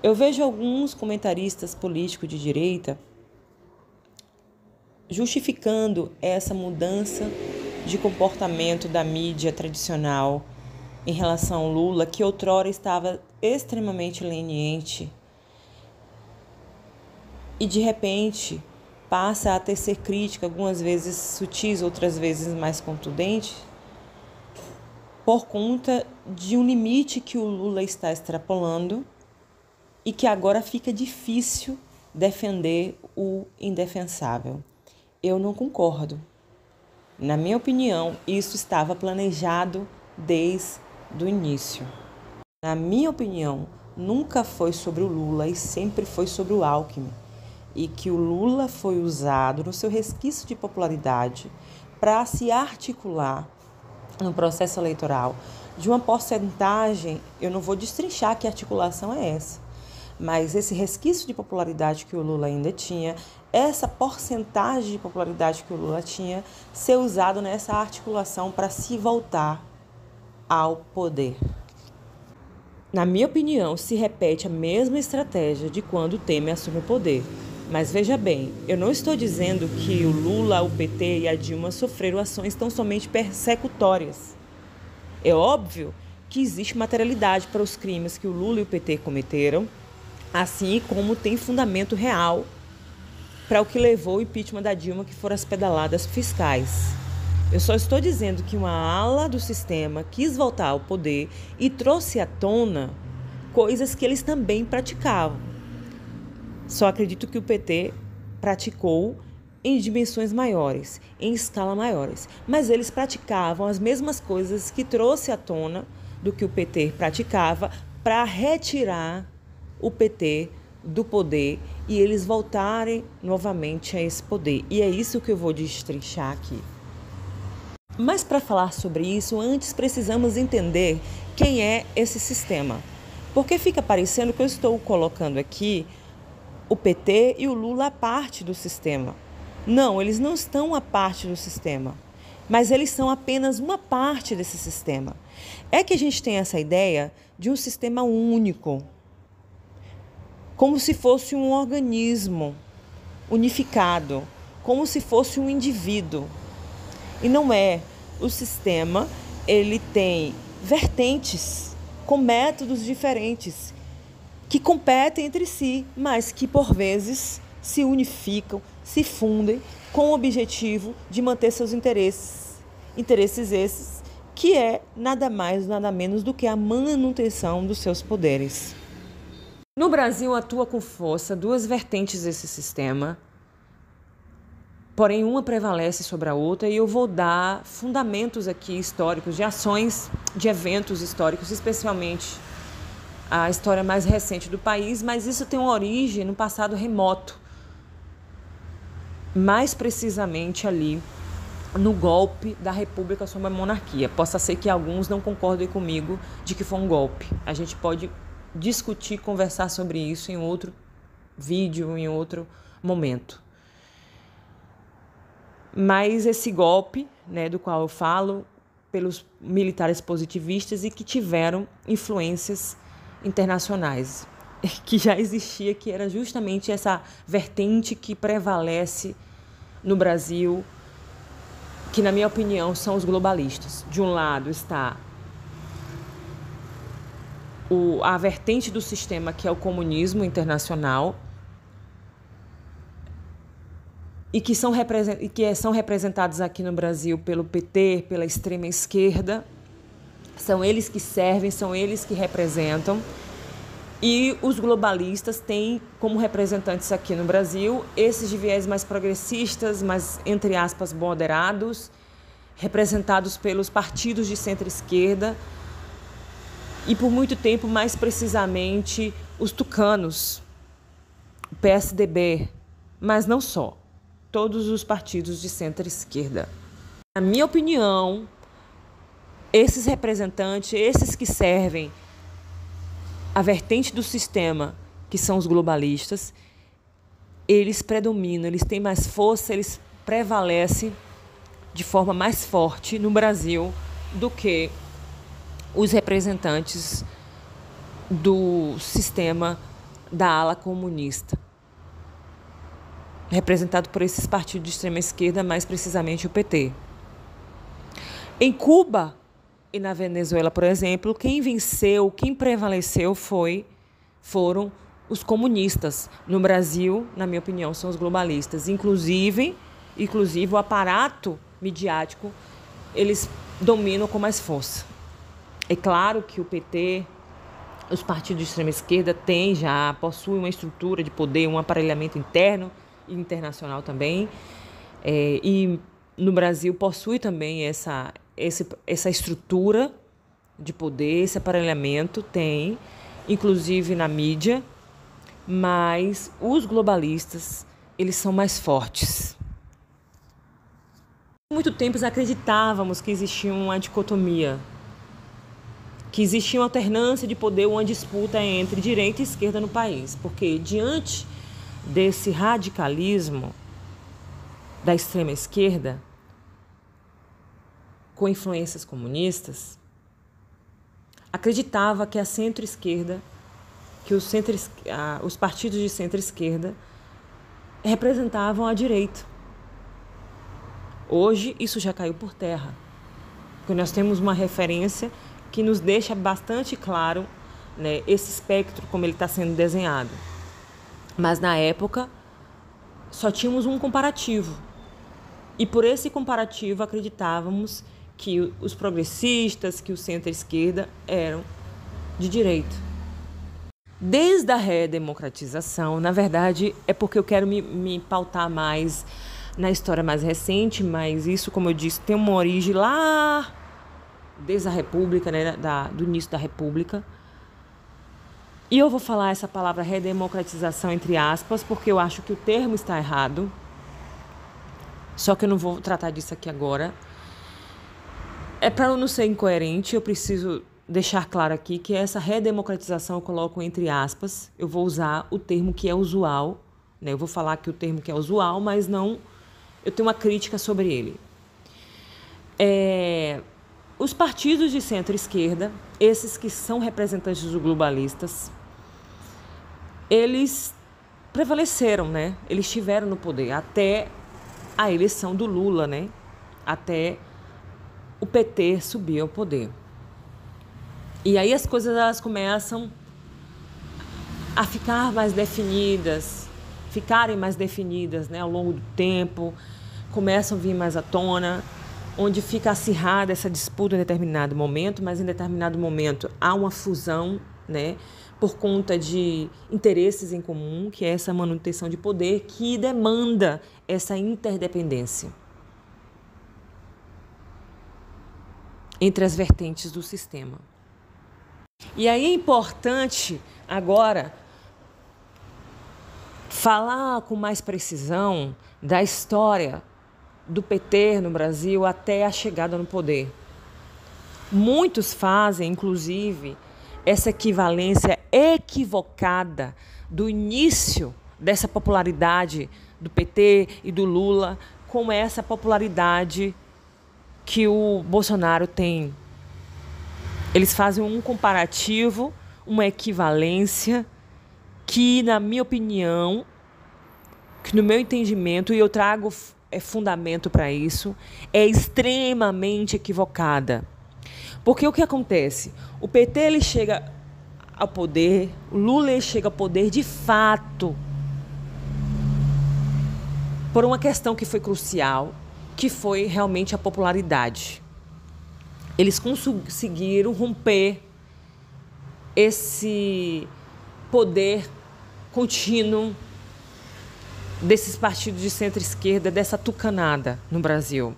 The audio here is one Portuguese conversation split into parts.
Eu vejo alguns comentaristas políticos de direita justificando essa mudança de comportamento da mídia tradicional em relação ao Lula, que outrora estava extremamente leniente e de repente passa a tecer crítica, algumas vezes sutis, outras vezes mais contundente, por conta de um limite que o Lula está extrapolando e que agora fica difícil defender o indefensável. Eu não concordo. Na minha opinião, isso estava planejado desde o início. Na minha opinião, nunca foi sobre o Lula e sempre foi sobre o Alckmin. E que o Lula foi usado no seu resquício de popularidade para se articular no processo eleitoral de uma porcentagem, eu não vou destrinchar que articulação é essa, mas esse resquício de popularidade que o Lula ainda tinha, essa porcentagem de popularidade que o Lula tinha, ser usado nessa articulação para se voltar ao poder. Na minha opinião, se repete a mesma estratégia de quando o Temer assume o poder. Mas veja bem, eu não estou dizendo que o Lula, o PT e a Dilma sofreram ações tão somente persecutórias. É óbvio que existe materialidade para os crimes que o Lula e o PT cometeram, assim como tem fundamento real para o que levou o impeachment da Dilma, que foram as pedaladas fiscais. Eu só estou dizendo que uma ala do sistema quis voltar ao poder e trouxe à tona coisas que eles também praticavam. Só acredito que o PT praticou em dimensões maiores, em escala maiores. Mas eles praticavam as mesmas coisas que trouxe à tona do que o PT praticava para retirar o PT do poder e eles voltarem novamente a esse poder. E é isso que eu vou destrinchar aqui. Mas para falar sobre isso, antes precisamos entender quem é esse sistema. Porque fica parecendo que eu estou colocando aqui o PT e o Lula à parte do sistema. Não, eles não estão à parte do sistema, mas eles são apenas uma parte desse sistema. É que a gente tem essa ideia de um sistema único, como se fosse um organismo unificado, como se fosse um indivíduo. E não é. O sistema, ele tem vertentes com métodos diferentes que competem entre si, mas que por vezes se unificam, se fundem com o objetivo de manter seus interesses. Interesses esses que é nada mais, nada menos do que a manutenção dos seus poderes. No Brasil atua com força duas vertentes desse sistema, porém uma prevalece sobre a outra e eu vou dar fundamentos aqui históricos de ações, de eventos históricos, especialmente a história mais recente do país, mas isso tem uma origem no passado remoto, mais precisamente ali no golpe da República sobre a monarquia. Possa ser que alguns não concordem comigo de que foi um golpe. A gente pode discutir, conversar sobre isso em outro vídeo, em outro momento. Mas esse golpe, do qual eu falo, pelos militares positivistas e que tiveram influências internacionais, que já existia, que era justamente essa vertente que prevalece no Brasil, que na minha opinião são os globalistas. De um lado está a vertente do sistema que é o comunismo internacional e que são representados aqui no Brasil pelo PT, pela extrema esquerda. São eles que servem, são eles que representam. E os globalistas têm como representantes aqui no Brasil esses de viés mais progressistas, mais, entre aspas, moderados, representados pelos partidos de centro-esquerda e, por muito tempo, mais precisamente, os tucanos, o PSDB, mas não só, todos os partidos de centro-esquerda. Na minha opinião, esses representantes, esses que servem a vertente do sistema, que são os globalistas, eles predominam, eles têm mais força, eles prevalecem de forma mais forte no Brasil do que os representantes do sistema da ala comunista, representado por esses partidos de extrema esquerda, mais precisamente o PT. Em Cuba e na Venezuela, por exemplo, quem venceu, quem prevaleceu foram os comunistas. No Brasil, na minha opinião, são os globalistas. Inclusive o aparato midiático, eles dominam com mais força. É claro que o PT, os partidos de extrema esquerda possuem uma estrutura de poder, um aparelhamento interno e internacional também. E no Brasil possui também essa estrutura de poder, esse aparelhamento tem, inclusive na mídia, mas os globalistas, eles são mais fortes. Por muito tempo acreditávamos que existia uma dicotomia, que existia uma alternância de poder, uma disputa entre direita e esquerda no país, porque diante desse radicalismo da extrema esquerda, com influências comunistas, acreditava que a centro-esquerda, que os partidos de centro-esquerda representavam a direita. Hoje isso já caiu por terra, porque nós temos uma referência que nos deixa bastante claro, né, esse espectro como ele está sendo desenhado. Mas na época só tínhamos um comparativo, e por esse comparativo acreditávamos que os progressistas, que o centro-esquerda eram de direita. Desde a redemocratização, na verdade, é porque eu quero me pautar mais na história mais recente, mas isso, como eu disse, tem uma origem lá desde a República, né, do início da República. E eu vou falar essa palavra redemocratização entre aspas, porque eu acho que o termo está errado. Só que eu não vou tratar disso aqui agora. Para eu não ser incoerente, eu preciso deixar claro aqui que essa redemocratização eu coloco entre aspas. Eu vou usar o termo que é usual, né? Eu vou falar que o termo que é usual, mas não... Eu tenho uma crítica sobre ele. Os partidos de centro-esquerda, esses que são representantes dos globalistas, eles prevaleceram, né? Eles estiveram no poder até a eleição do Lula, né? Até o PT subir ao poder. E aí as coisas elas começam a ficarem mais definidas, né, ao longo do tempo, começam a vir mais à tona, onde fica acirrada essa disputa em determinado momento, mas em determinado momento há uma fusão, né, por conta de interesses em comum, que é essa manutenção de poder, que demanda essa interdependência entre as vertentes do sistema. E aí é importante agora falar com mais precisão da história do PT no Brasil até a chegada no poder. Muitos fazem, inclusive, essa equivalência equivocada do início dessa popularidade do PT e do Lula com essa popularidade que o Bolsonaro tem. Eles fazem um comparativo, uma equivalência que, na minha opinião, que no meu entendimento, e eu trago fundamento para isso, é extremamente equivocada. Porque o que acontece? O PT ele chega ao poder, o Lula ele chega ao poder de fato por uma questão que foi crucial, que foi realmente a popularidade. Eles conseguiram romper esse poder contínuo desses partidos de centro-esquerda, dessa tucanada no Brasil,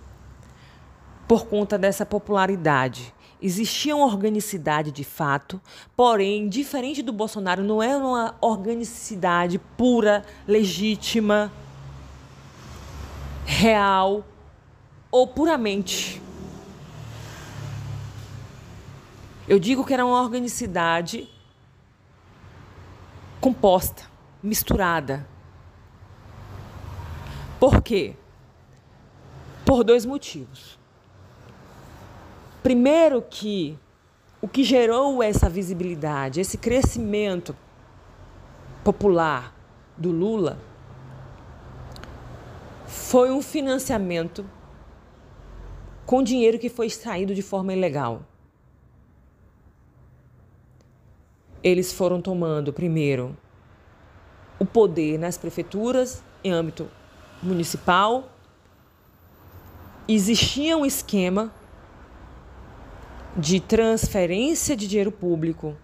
por conta dessa popularidade. Existia uma organicidade de fato, porém, diferente do Bolsonaro, não é uma organicidade pura, legítima, real ou puramente. Eu digo que era uma organicidade composta, misturada. Por quê? Por dois motivos. Primeiro que o que gerou essa visibilidade, esse crescimento popular do Lula foi um financiamento com dinheiro que foi extraído de forma ilegal. Eles foram tomando, primeiro, o poder nas prefeituras, em âmbito municipal. Existia um esquema de transferência de dinheiro público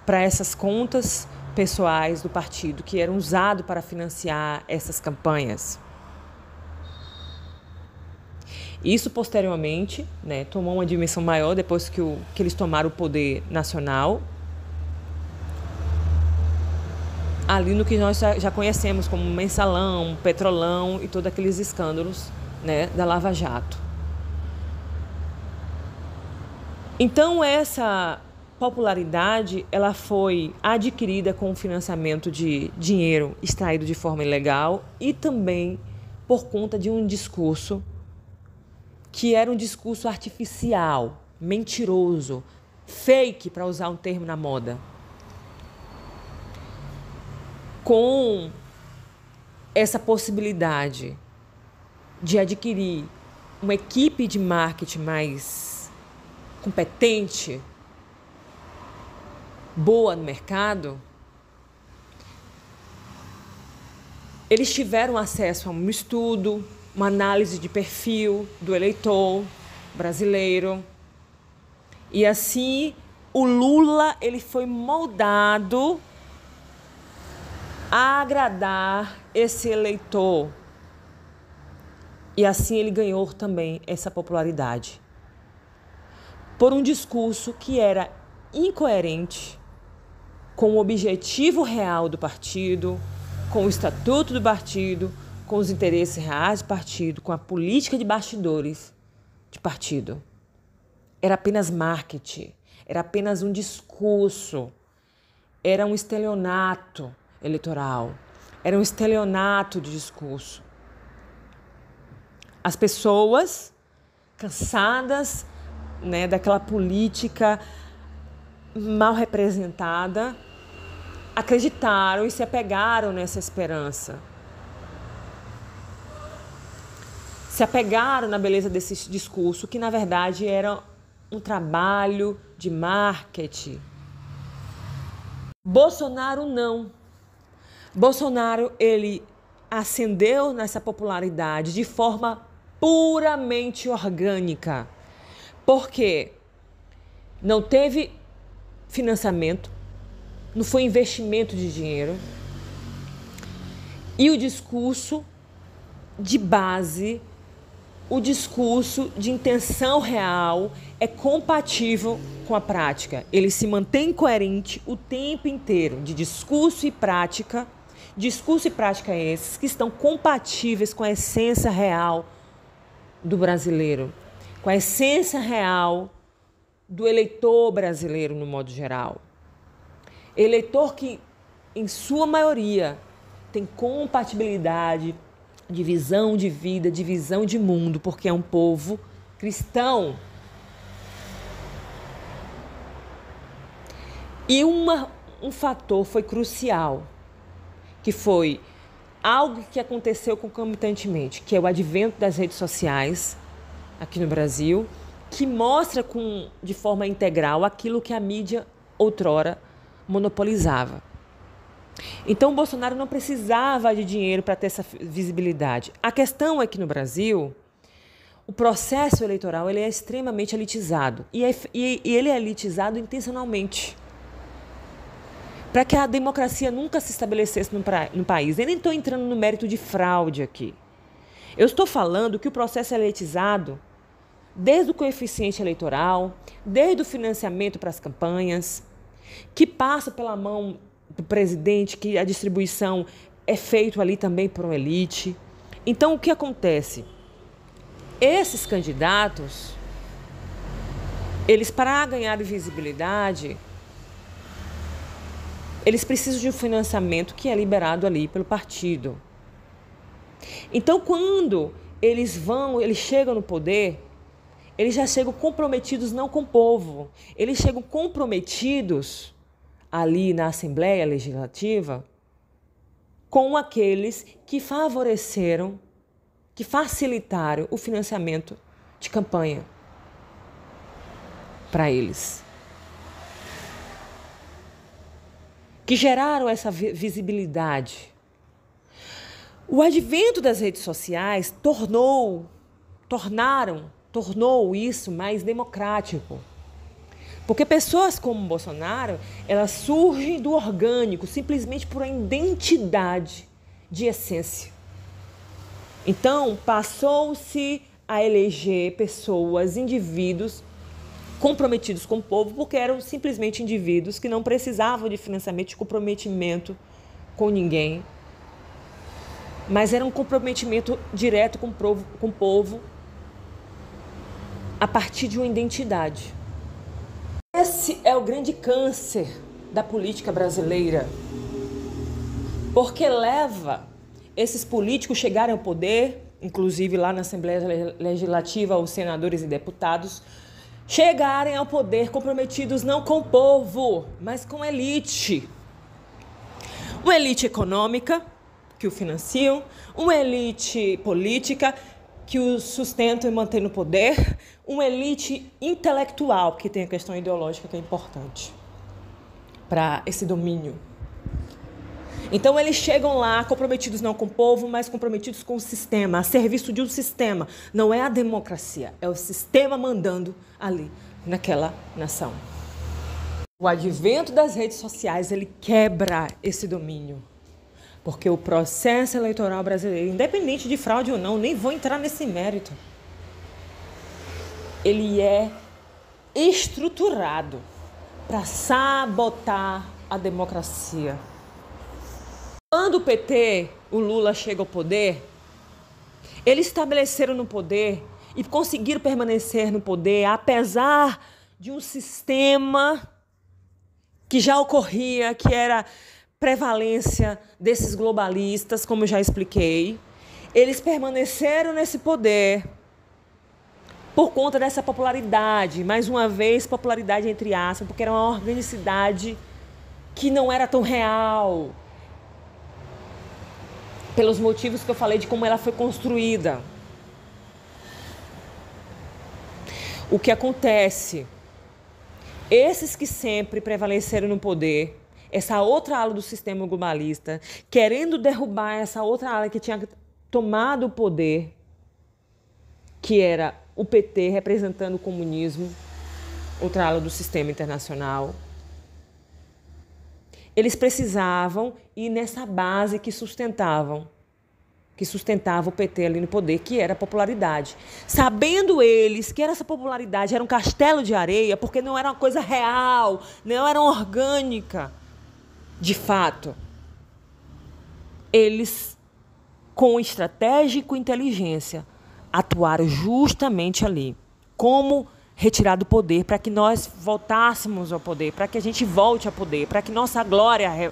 para essas contas pessoais do partido, que eram usados para financiar essas campanhas. Isso, posteriormente, tomou uma dimensão maior depois que eles tomaram o poder nacional, ali no que nós já conhecemos como Mensalão, Petrolão e todos aqueles escândalos, da Lava Jato. Então, essa popularidade ela foi adquirida com o financiamento de dinheiro extraído de forma ilegal e também por conta de um discurso que era um discurso artificial, mentiroso, fake, para usar um termo na moda. Com essa possibilidade de adquirir uma equipe de marketing mais competente, boa no mercado, eles tiveram acesso a um estudo, uma análise de perfil do eleitor brasileiro. E assim, o Lula ele foi moldado a agradar esse eleitor. E assim ele ganhou também essa popularidade. Por um discurso que era incoerente com o objetivo real do partido, com o estatuto do partido, com os interesses reais do partido, com a política de bastidores de partido. Era apenas marketing, era apenas um discurso, era um estelionato eleitoral, era um estelionato de discurso. As pessoas cansadas, daquela política mal representada, acreditaram e se apegaram nessa esperança. Se apegaram na beleza desse discurso, que na verdade era um trabalho de marketing. Bolsonaro não. Bolsonaro, ele ascendeu nessa popularidade de forma puramente orgânica. Porque não teve financiamento, não foi investimento de dinheiro. E o discurso de base, o discurso de intenção real é compatível com a prática. Ele se mantém coerente o tempo inteiro, de discurso e prática. Discurso e prática esses que estão compatíveis com a essência real do brasileiro, com a essência real do eleitor brasileiro no modo geral. Eleitor que, em sua maioria, tem compatibilidade de visão de vida, de visão de mundo, porque é um povo cristão. E um fator foi crucial, que foi algo que aconteceu concomitantemente, que é o advento das redes sociais aqui no Brasil, que mostra de forma integral aquilo que a mídia outrora monopolizava. Então, o Bolsonaro não precisava de dinheiro para ter essa visibilidade. A questão é que no Brasil, o processo eleitoral ele é extremamente elitizado. E ele é elitizado intencionalmente. Para que a democracia nunca se estabelecesse no país. Eu nem estou entrando no mérito de fraude aqui. Eu estou falando que o processo é elitizado desde o coeficiente eleitoral, desde o financiamento para as campanhas, que passa pela mão do presidente, que a distribuição é feita ali também por uma elite. Então, o que acontece? Esses candidatos, eles, para ganhar visibilidade, eles precisam de um financiamento que é liberado ali pelo partido. Então, quando eles chegam no poder, eles já chegam comprometidos não com o povo, eles chegam comprometidos ali na Assembleia Legislativa com aqueles que favoreceram, que facilitaram o financiamento de campanha para eles, que geraram essa visibilidade. O advento das redes sociais tornou isso mais democrático. Porque pessoas como Bolsonaro, elas surgem do orgânico, simplesmente por uma identidade de essência. Então, passou-se a eleger pessoas, indivíduos comprometidos com o povo, porque eram simplesmente indivíduos que não precisavam de financiamento, de comprometimento com ninguém, mas era um comprometimento direto com o povo a partir de uma identidade. Esse é o grande câncer da política brasileira, porque leva esses políticos chegarem ao poder, inclusive lá na Assembleia Legislativa, os senadores e deputados, chegarem ao poder comprometidos não com o povo, mas com a elite. Uma elite econômica, que o financiam, uma elite política, que o sustentam e mantém no poder, uma elite intelectual, que tem a questão ideológica que é importante para esse domínio. Então eles chegam lá comprometidos não com o povo, mas comprometidos com o sistema, a serviço de um sistema. Não é a democracia, é o sistema mandando ali naquela nação. O advento das redes sociais, ele quebra esse domínio. Porque o processo eleitoral brasileiro, independente de fraude ou não, nem vou entrar nesse mérito, ele é estruturado para sabotar a democracia. Quando o PT, o Lula, chega ao poder, eles estabeleceram no poder e conseguiram permanecer no poder, apesar de um sistema que já ocorria, que era prevalência desses globalistas, como eu já expliquei. Eles permaneceram nesse poder por conta dessa popularidade, mais uma vez popularidade entre aspas, porque era uma organicidade que não era tão real, pelos motivos que eu falei de como ela foi construída. O que acontece? Esses que sempre prevaleceram no poder, essa outra ala do sistema globalista, querendo derrubar essa outra ala que tinha tomado o poder, que era o PT representando o comunismo, outra ala do sistema internacional. Eles precisavam ir nessa base que sustentava o PT ali no poder, que era a popularidade. Sabendo eles que essa popularidade era um castelo de areia, porque não era uma coisa real, não era orgânica, de fato, eles, com estratégia e com inteligência, atuaram justamente ali. Como retirar do poder para que nós voltássemos ao poder, para que a gente volte ao poder, para que nossa glória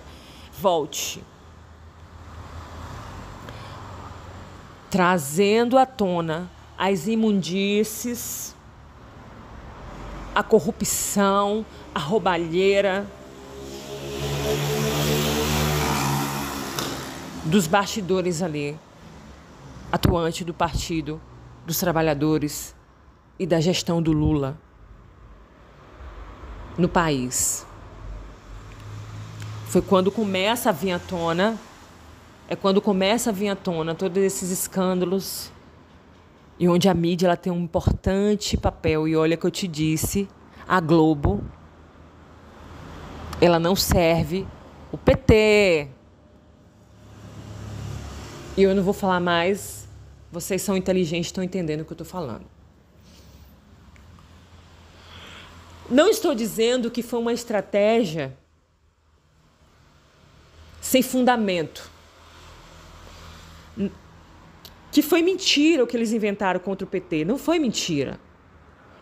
volte. Trazendo à tona as imundícies, a corrupção, a roubalheira dos bastidores ali, atuante do Partido dos Trabalhadores e da gestão do Lula no país. Foi quando começa a vir à tona, todos esses escândalos, e onde a mídia ela tem um importante papel. E olha que eu te disse, a Globo, ela não serve o PT. E eu não vou falar mais, vocês são inteligentes, estão entendendo o que eu estou falando. Não estou dizendo que foi uma estratégia sem fundamento, que foi mentira o que eles inventaram contra o PT. Não foi mentira.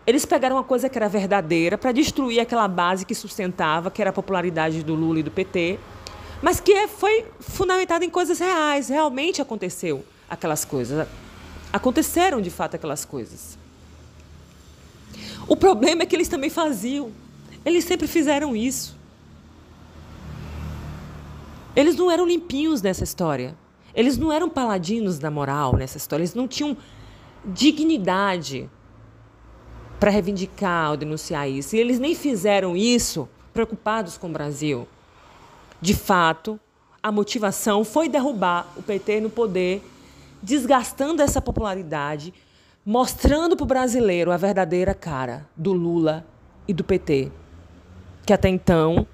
Eles pegaram uma coisa que era verdadeira para destruir aquela base que sustentava, que era a popularidade do Lula e do PT, mas que foi fundamentada em coisas reais. Realmente aconteceu aquelas coisas. Aconteceram, de fato, aquelas coisas. O problema é que eles também faziam. Eles sempre fizeram isso. Eles não eram limpinhos nessa história. Eles não eram paladinos da moral nessa história. Eles não tinham dignidade para reivindicar ou denunciar isso. E eles nem fizeram isso preocupados com o Brasil. De fato, a motivação foi derrubar o PT no poder, desgastando essa popularidade, mostrando para o brasileiro a verdadeira cara do Lula e do PT, que até então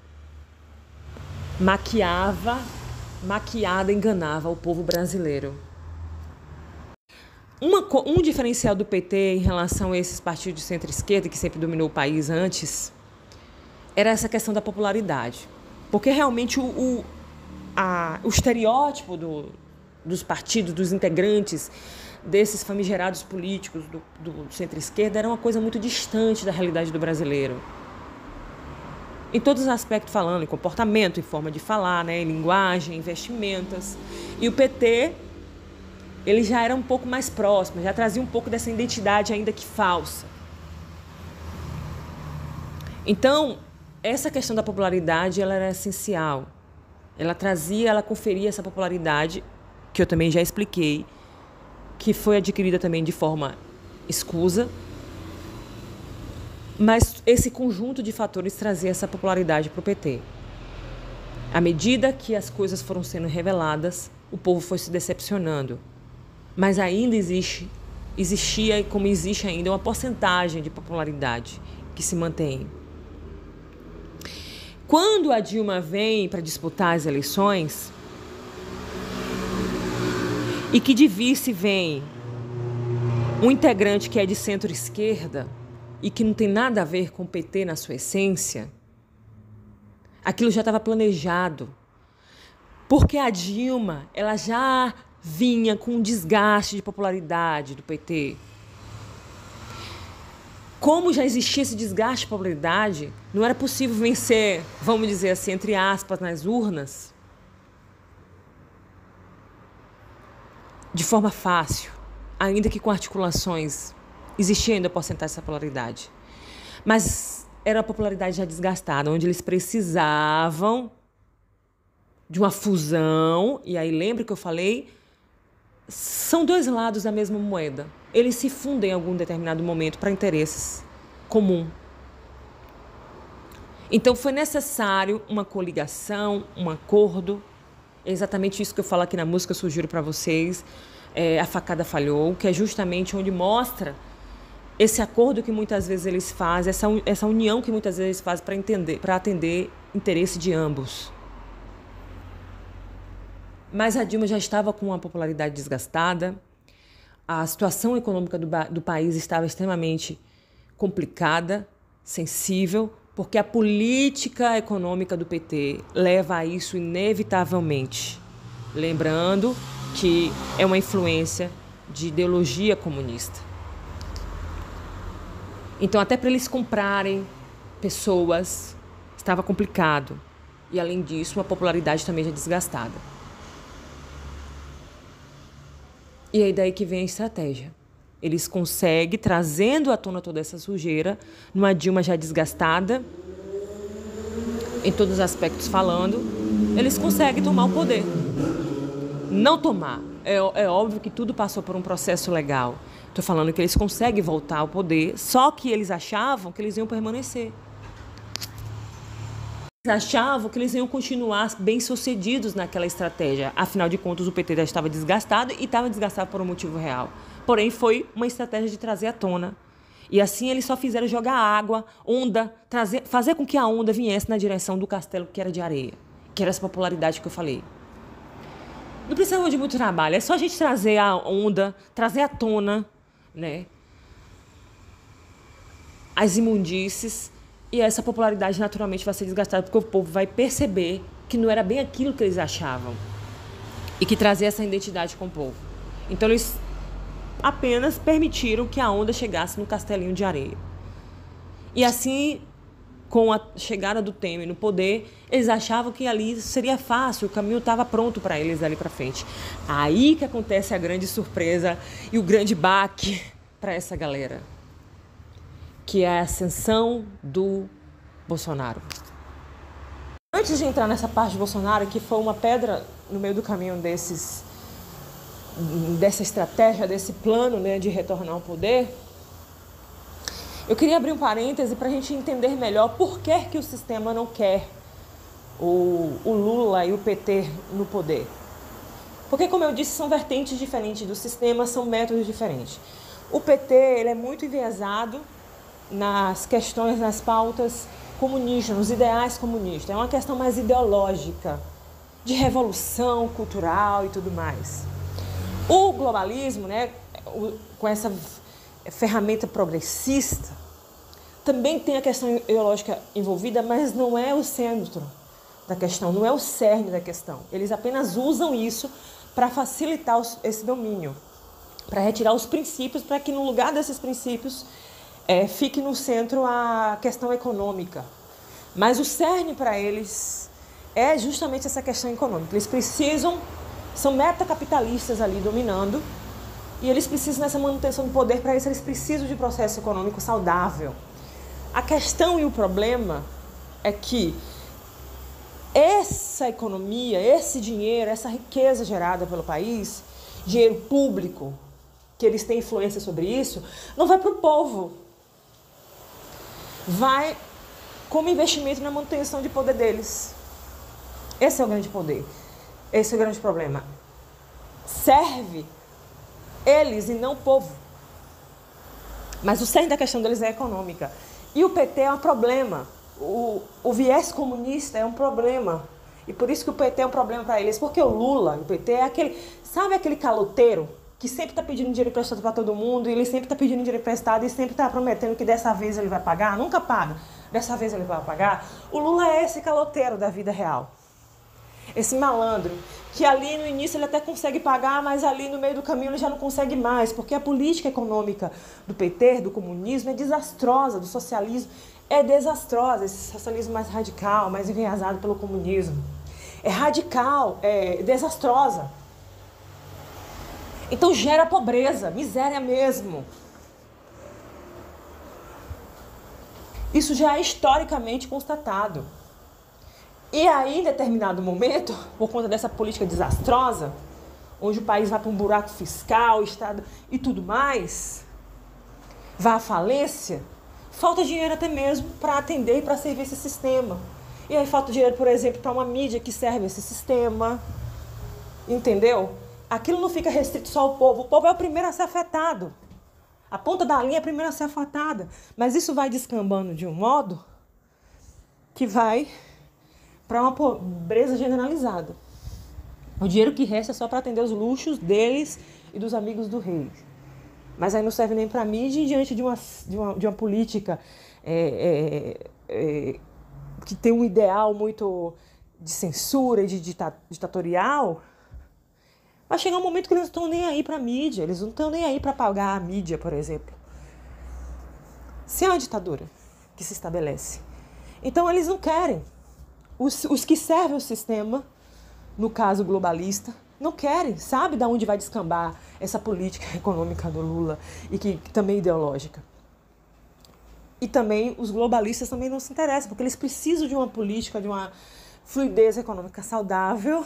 enganava o povo brasileiro. Um diferencial do PT em relação a esses partidos de centro-esquerda, que sempre dominou o país antes, era essa questão da popularidade. Porque realmente o estereótipo dos partidos, dos integrantes, desses famigerados políticos do centro-esquerda era uma coisa muito distante da realidade do brasileiro. Em todos os aspectos falando, em comportamento, em forma de falar, né, em linguagem, em vestimentas. E o PT, ele já era um pouco mais próximo, já trazia um pouco dessa identidade ainda que falsa. Então, essa questão da popularidade, ela era essencial. Ela conferia essa popularidade, que eu também já expliquei, que foi adquirida também de forma escusa, mas esse conjunto de fatores trazia essa popularidade para o PT. À medida que as coisas foram sendo reveladas, o povo foi se decepcionando. Mas ainda existia e como existe ainda uma porcentagem de popularidade que se mantém. Quando a Dilma vem para disputar as eleições e que de vice vem um integrante que é de centro-esquerda e que não tem nada a ver com o PT na sua essência, aquilo já estava planejado. Porque a Dilma, ela já vinha com um desgaste de popularidade do PT. Como já existia esse desgaste de popularidade, não era possível vencer, vamos dizer assim, entre aspas, nas urnas, de forma fácil, ainda que com articulações. Existia ainda a porcentagem dessa popularidade. Mas era a popularidade já desgastada, onde eles precisavam de uma fusão. E aí, lembra que eu falei? São dois lados da mesma moeda. Eles se fundem em algum determinado momento para interesses comuns. Então, foi necessário uma coligação, um acordo. É exatamente isso que eu falo aqui na música, eu sugiro para vocês. A facada falhou, que é justamente onde mostra esse acordo que muitas vezes eles fazem, essa união que muitas vezes eles fazem para atender interesse de ambos. Mas a Dilma já estava com uma popularidade desgastada, a situação econômica do país estava extremamente complicada, sensível, porque a política econômica do PT leva a isso inevitavelmente. Lembrando que é uma influência de ideologia comunista. Então, até para eles comprarem pessoas, estava complicado. E, além disso, uma popularidade também já desgastada. E aí daí que vem a estratégia. Eles conseguem, trazendo à tona toda essa sujeira, numa Dilma já desgastada, em todos os aspectos falando, eles conseguem tomar o poder. Não tomar. É óbvio que tudo passou por um processo legal. Estou falando que eles conseguem voltar ao poder, só que eles achavam que eles iam permanecer. Eles achavam que eles iam continuar bem-sucedidos naquela estratégia. Afinal de contas, o PT já estava desgastado e estava desgastado por um motivo real. Porém, foi uma estratégia de trazer à tona. E assim eles só fizeram jogar água, onda, fazer com que a onda viesse na direção do castelo que era de areia. Que era essa popularidade que eu falei. Não precisava de muito trabalho, é só a gente trazer a onda, trazer à tona, né, as imundícies, e essa popularidade naturalmente vai ser desgastada, porque o povo vai perceber que não era bem aquilo que eles achavam e que trazia essa identidade com o povo. Então eles apenas permitiram que a onda chegasse no castelinho de areia. E assim, com a chegada do Temer no poder, eles achavam que ali seria fácil, o caminho estava pronto para eles ali para frente. Aí que acontece a grande surpresa e o grande baque para essa galera, que é a ascensão do Bolsonaro. antes de entrar nessa parte de Bolsonaro, que foi uma pedra no meio do caminho dessa estratégia, desse plano, né, de retornar ao poder, eu queria abrir um parêntese para a gente entender melhor por que o sistema não quer o Lula e o PT no poder. Porque, como eu disse, são vertentes diferentes do sistema, são métodos diferentes. O PT ele é muito enviesado nas questões, nas pautas comunistas, nos ideais comunistas. É uma questão mais ideológica, de revolução cultural e tudo mais. O globalismo, né, com essa ferramenta progressista, também tem a questão ideológica envolvida, mas não é o centro da questão, não é o cerne da questão. Eles apenas usam isso para facilitar esse domínio, para retirar os princípios, para que no lugar desses princípios fique no centro a questão econômica. Mas o cerne para eles é justamente essa questão econômica. Eles precisam, são metacapitalistas ali dominando, e eles precisam dessa manutenção do poder. Para isso eles precisam de um processo econômico saudável. A questão e o problema é que essa economia, esse dinheiro, essa riqueza gerada pelo país, dinheiro público, que eles têm influência sobre isso, não vai para o povo. Vai como investimento na manutenção de poder deles. Esse é o grande poder. Esse é o grande problema. Serve eles e não o povo. Mas o cerne da questão deles é econômica. E o PT é um problema. O viés comunista é um problema. E por isso que o PT é um problema para eles. Porque o Lula, o PT, é aquele... Sabe aquele caloteiro que sempre está pedindo dinheiro emprestado para todo mundo, e ele sempre está pedindo dinheiro emprestado e sempre está prometendo que dessa vez ele vai pagar? Nunca paga. Dessa vez ele vai pagar. O Lula é esse caloteiro da vida real. Esse malandro, que ali no início ele até consegue pagar, mas ali no meio do caminho ele já não consegue mais, porque a política econômica do PT, do comunismo, é desastrosa, do socialismo é desastrosa, esse socialismo mais radical, mais enviesado pelo comunismo. É radical, é desastrosa. Então gera pobreza, miséria mesmo. Isso já é historicamente constatado. E aí, em determinado momento, por conta dessa política desastrosa, onde o país vai para um buraco fiscal, o Estado e tudo mais, vai à falência, falta dinheiro até mesmo para atender e para servir esse sistema. E aí falta dinheiro, por exemplo, para uma mídia que serve esse sistema. Entendeu? Aquilo não fica restrito só ao povo. O povo é o primeiro a ser afetado. A ponta da linha é a primeira a ser afetada. Mas isso vai descambando de um modo que vai para uma pobreza generalizada. O dinheiro que resta é só para atender os luxos deles e dos amigos do rei. Mas aí não serve nem para a mídia, e diante de uma política que tem um ideal muito de censura e de ditatorial, vai chegar um momento que eles não estão nem aí para a mídia, eles não estão nem aí para pagar a mídia, por exemplo. Se é uma ditadura que se estabelece. Então eles não querem. Os que servem o sistema, no caso globalista, não querem, sabe de onde vai descambar essa política econômica do Lula e que também é ideológica. E também os globalistas também não se interessam, porque eles precisam de uma política, de uma fluidez econômica saudável.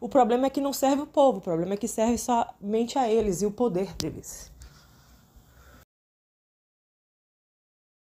O problema é que não serve o povo, o problema é que serve somente a eles e o poder deles.